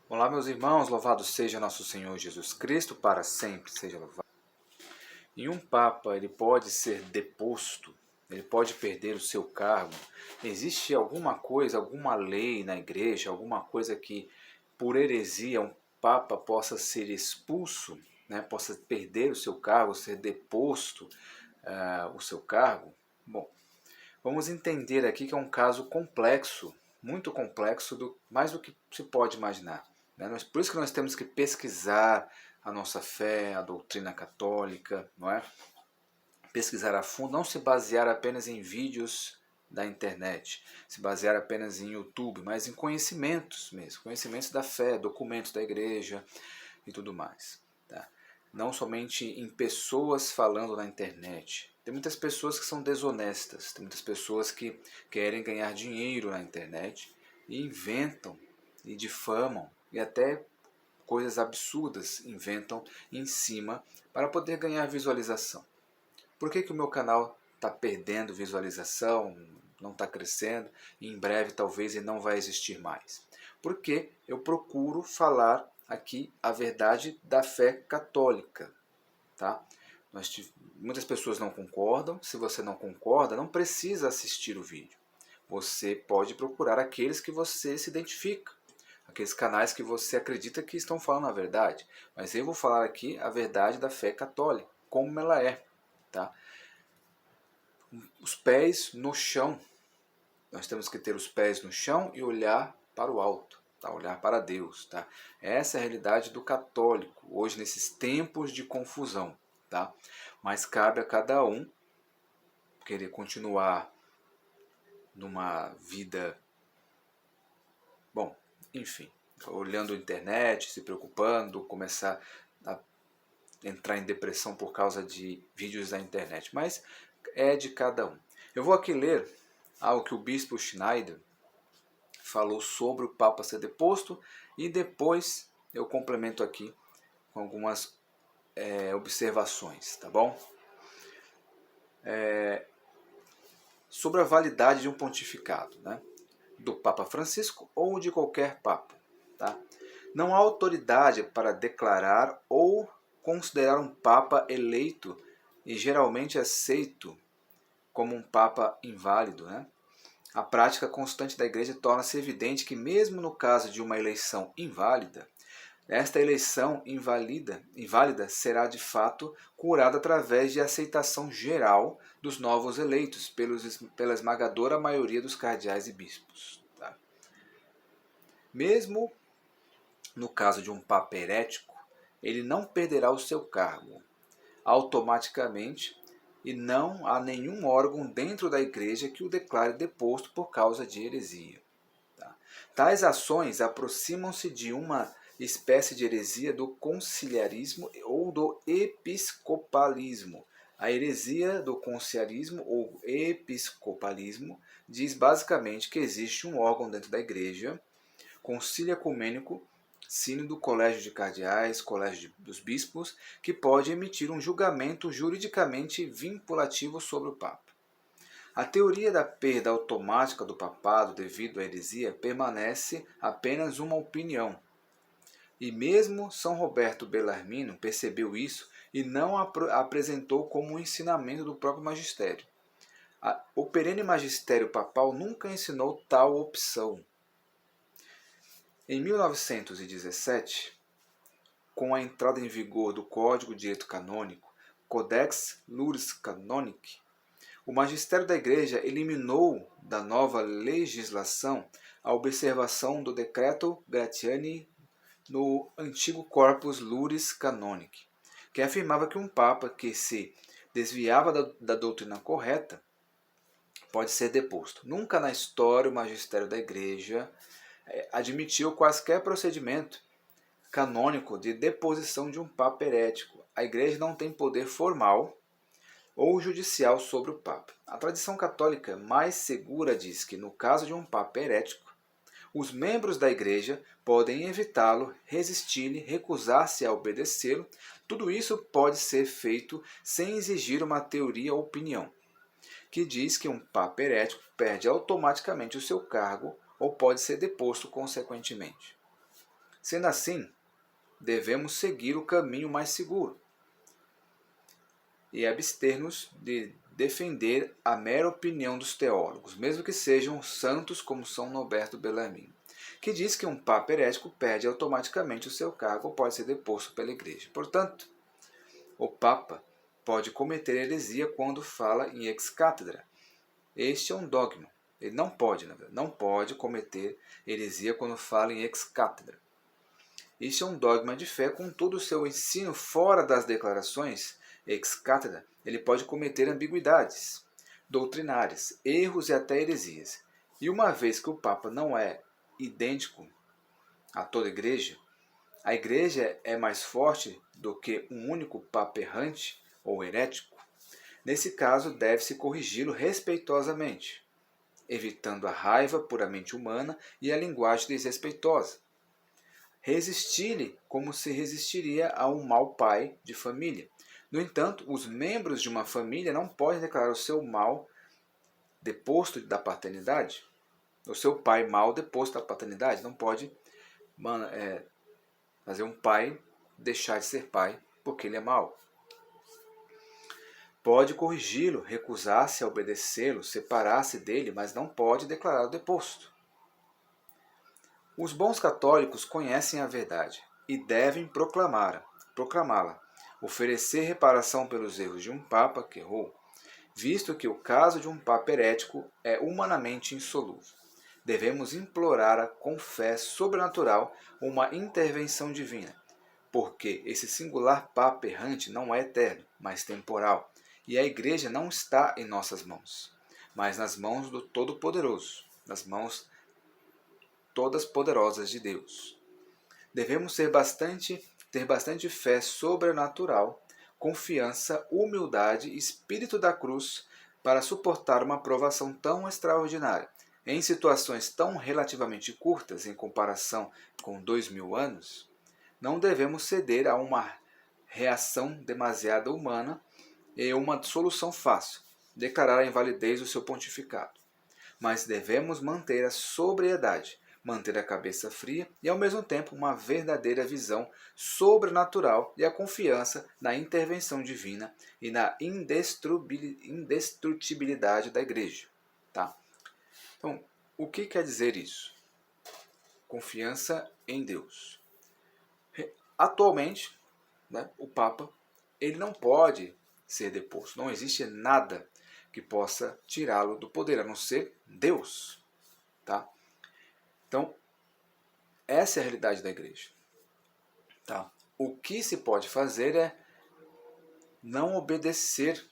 Olá, meus irmãos, louvado seja nosso Senhor Jesus Cristo, para sempre seja louvado. E um papa, ele pode ser deposto, ele pode perder o seu cargo. Existe alguma coisa, alguma lei na igreja, alguma coisa que, por heresia, um papa possa ser expulso, né, possa perder o seu cargo, ser deposto o seu cargo? Bom, vamos entender aqui que é um caso complexo, muito complexo, mais do que se pode imaginar. Né? Por isso que nós temos que pesquisar a nossa fé, a doutrina católica, não é? Pesquisar a fundo, não se basear apenas em vídeos da internet, se basear apenas em YouTube, mas em conhecimentos mesmo, conhecimentos da fé, documentos da igreja e tudo mais. Tá? Não somente em pessoas falando na internet. Tem muitas pessoas que são desonestas, tem muitas pessoas que querem ganhar dinheiro na internet e inventam e difamam e até coisas absurdas inventam em cima para poder ganhar visualização. Por que o meu canal está perdendo visualização, não está crescendo e em breve talvez ele não vai existir mais? Porque eu procuro falar aqui a verdade da fé católica. Tá? Muitas pessoas não concordam. Se você não concorda, não precisa assistir o vídeo. Você pode procurar aqueles que você se identifica, aqueles canais que você acredita que estão falando a verdade. Mas eu vou falar aqui a verdade da fé católica, como ela é. Tá? Os pés no chão. Nós temos que ter os pés no chão e olhar para o alto, tá? Olhar para Deus. Tá? Essa é a realidade do católico, hoje nesses tempos de confusão. Tá? Mas cabe a cada um querer continuar numa vida, bom, enfim, olhando a internet, se preocupando, começar a entrar em depressão por causa de vídeos da internet. Mas é de cada um. Eu vou aqui ler algo que o bispo Schneider falou sobre o Papa ser deposto e depois eu complemento aqui com algumas observações, tá bom? Sobre a validade de um pontificado, né? Do Papa Francisco ou de qualquer Papa. Tá? Não há autoridade para declarar ou considerar um Papa eleito e geralmente aceito como um Papa inválido. Né? A prática constante da Igreja torna-se evidente que, mesmo no caso de uma eleição inválida, esta eleição inválida será de fato curada através de aceitação geral dos novos eleitos pela esmagadora maioria dos cardeais e bispos. Tá? Mesmo no caso de um papa herético, ele não perderá o seu cargo automaticamente e não há nenhum órgão dentro da igreja que o declare deposto por causa de heresia. Tá? Tais ações aproximam-se de uma espécie de heresia do conciliarismo ou do episcopalismo. A heresia do conciliarismo ou episcopalismo diz basicamente que existe um órgão dentro da igreja, concílio ecumênico, sínodo, colégio de cardeais, colégio dos bispos, que pode emitir um julgamento juridicamente vinculativo sobre o Papa. A teoria da perda automática do papado devido à heresia permanece apenas uma opinião. E mesmo São Roberto Bellarmino percebeu isso e não apresentou como um ensinamento do próprio magistério. O perene magistério papal nunca ensinou tal opção. Em 1917, com a entrada em vigor do Código de Direito Canônico, Codex Iuris Canonici, o magistério da Igreja eliminou da nova legislação a observação do Decreto Gratiani no antigo Corpus Iuris Canonici, que afirmava que um papa que se desviava da doutrina correta pode ser deposto. Nunca na história o magistério da Igreja admitiu quaisquer procedimento canônico de deposição de um papa herético. A Igreja não tem poder formal ou judicial sobre o Papa. A tradição católica mais segura diz que, no caso de um Papa herético, os membros da Igreja podem evitá-lo, resistir-lhe, recusar-se a obedecê-lo. Tudo isso pode ser feito sem exigir uma teoria ou opinião, que diz que um Papa herético perde automaticamente o seu cargo ou pode ser deposto consequentemente. Sendo assim, devemos seguir o caminho mais seguro e abster-nos de defender a mera opinião dos teólogos, mesmo que sejam santos como São Norberto Bellarmine, que diz que um papa herético perde automaticamente o seu cargo ou pode ser deposto pela Igreja. Portanto, o papa pode cometer heresia quando fala em ex-cátedra. Este é um dogma. Ele não pode cometer heresia quando fala em ex-cátedra. Este é um dogma de fé, contudo, o seu ensino fora das declarações ex-cátedra, ele pode cometer ambiguidades doutrinárias, erros e até heresias. E uma vez que o Papa não é idêntico a toda a Igreja é mais forte do que um único Papa errante ou herético. Nesse caso, deve-se corrigi-lo respeitosamente, evitando a raiva puramente humana e a linguagem desrespeitosa. Resistir-lhe como se resistiria a um mau pai de família. No entanto, os membros de uma família não podem declarar o seu mal deposto da paternidade, o seu pai mal deposto da paternidade. Não pode fazer um pai deixar de ser pai porque ele é mau. Pode corrigi-lo, recusar-se a obedecê-lo, separar-se dele, mas não pode declará-lo deposto. Os bons católicos conhecem a verdade e devem proclamá-la, oferecer reparação pelos erros de um papa que errou, visto que o caso de um papa herético é humanamente insolúvel. Devemos implorar com fé sobrenatural uma intervenção divina, porque esse singular papa errante não é eterno, mas temporal, e a Igreja não está em nossas mãos, mas nas mãos do Todo-Poderoso, nas mãos todas poderosas de Deus. Devemos ter bastante fé sobrenatural, confiança, humildade e espírito da cruz para suportar uma provação tão extraordinária. Em situações tão relativamente curtas em comparação com 2000 anos, não devemos ceder a uma reação demasiado humana e uma solução fácil, declarar a invalidez do seu pontificado. Mas devemos manter a sobriedade, manter a cabeça fria e, ao mesmo tempo, uma verdadeira visão sobrenatural e a confiança na intervenção divina e na indestrutibilidade da Igreja. Tá? Então, o que quer dizer isso? Confiança em Deus. Atualmente, o Papa ele não pode ser deposto. Não existe nada que possa tirá-lo do poder, a não ser Deus. Tá? Então, essa é a realidade da Igreja. Tá? O que se pode fazer é não obedecer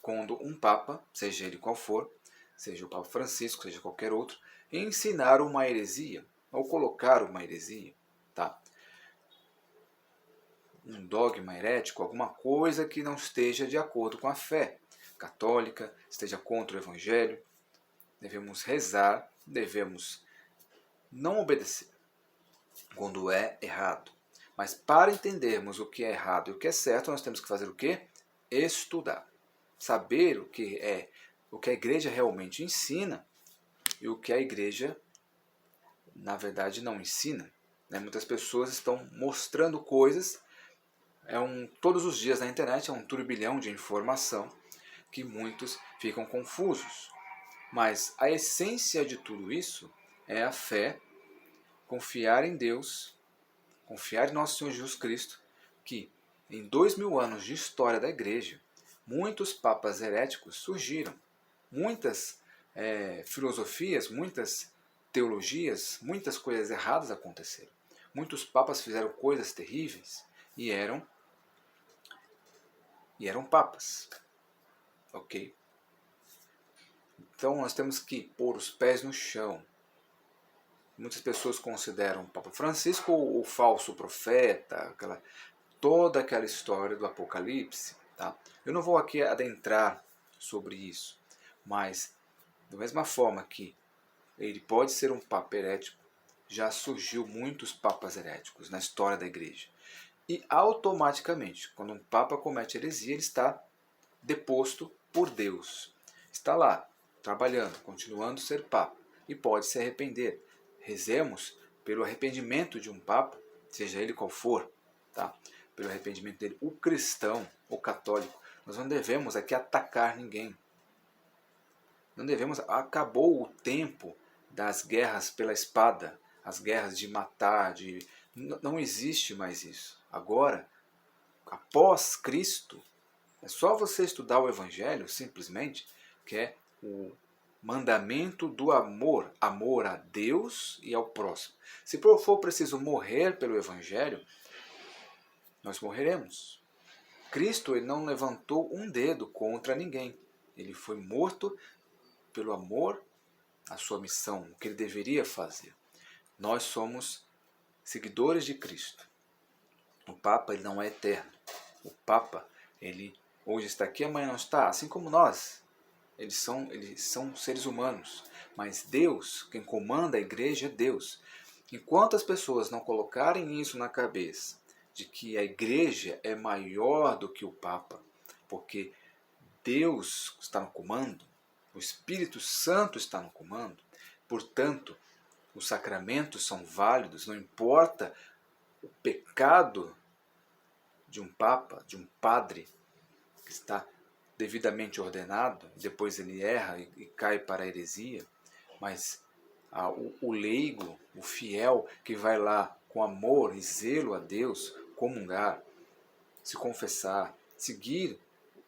quando um Papa, seja ele qual for, seja o Papa Francisco, seja qualquer outro, ensinar uma heresia ou colocar uma heresia. Tá? Um dogma herético, alguma coisa que não esteja de acordo com a fé católica, esteja contra o Evangelho. Devemos rezar, devemos não obedecer quando é errado. Mas para entendermos o que é errado e o que é certo, nós temos que fazer o quê? Estudar. Saber o que a Igreja realmente ensina e o que a Igreja, na verdade, não ensina. Muitas pessoas estão mostrando coisas, todos os dias na internet é um turbilhão de informação que muitos ficam confusos. Mas a essência de tudo isso é a fé, confiar em Deus, confiar em nosso Senhor Jesus Cristo, que em 2000 anos de história da Igreja, muitos papas heréticos surgiram. Muitas filosofias, muitas teologias, muitas coisas erradas aconteceram. Muitos papas fizeram coisas terríveis e eram papas. Ok? Então nós temos que pôr os pés no chão. Muitas pessoas consideram o Papa Francisco o falso profeta, toda aquela história do Apocalipse. Tá? Eu não vou aqui adentrar sobre isso, mas da mesma forma que ele pode ser um Papa herético, já surgiu muitos papas heréticos na história da Igreja. E automaticamente, quando um Papa comete heresia, ele está deposto por Deus. Está lá, trabalhando, continuando a ser Papa, e pode se arrepender. Rezemos pelo arrependimento de um Papa seja ele qual for, tá? Pelo arrependimento dele, o cristão, o católico, nós não devemos aqui atacar ninguém. Não devemos. Acabou o tempo das guerras pela espada, as guerras de matar, não existe mais isso. Agora, após Cristo, é só você estudar o Evangelho, simplesmente, que é o mandamento do amor, amor a Deus e ao próximo. Se for preciso morrer pelo Evangelho, nós morreremos. Cristo, ele não levantou um dedo contra ninguém. Ele foi morto pelo amor à sua missão, o que ele deveria fazer. Nós somos seguidores de Cristo. O Papa, ele não é eterno. O Papa, ele hoje está aqui, amanhã não está, assim como nós. Eles são seres humanos. Mas Deus, quem comanda a igreja é Deus. Enquanto as pessoas não colocarem isso na cabeça, de que a igreja é maior do que o Papa, porque Deus está no comando, o Espírito Santo está no comando, portanto, os sacramentos são válidos, não importa o pecado de um Papa, de um padre, que está devidamente ordenado, depois ele erra e cai para a heresia, mas o leigo, o fiel, que vai lá com amor e zelo a Deus, comungar, se confessar, seguir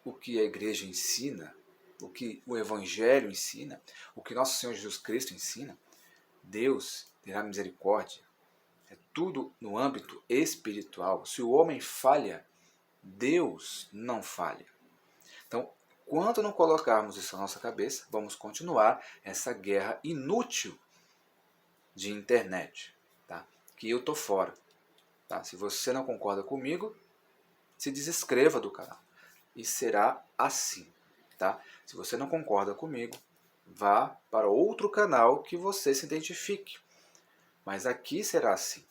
o que a igreja ensina, o que o Evangelho ensina, o que nosso Senhor Jesus Cristo ensina, Deus terá misericórdia. É tudo no âmbito espiritual. Se o homem falha, Deus não falha. Então, quando não colocarmos isso na nossa cabeça, vamos continuar essa guerra inútil de internet, tá? Que eu tô fora. Tá? Se você não concorda comigo, se desinscreva do canal. E será assim. Tá? Se você não concorda comigo, vá para outro canal que você se identifique. Mas aqui será assim.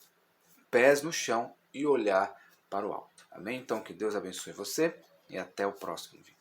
Pés no chão e olhar para o alto. Amém? Então que Deus abençoe você e até o próximo vídeo.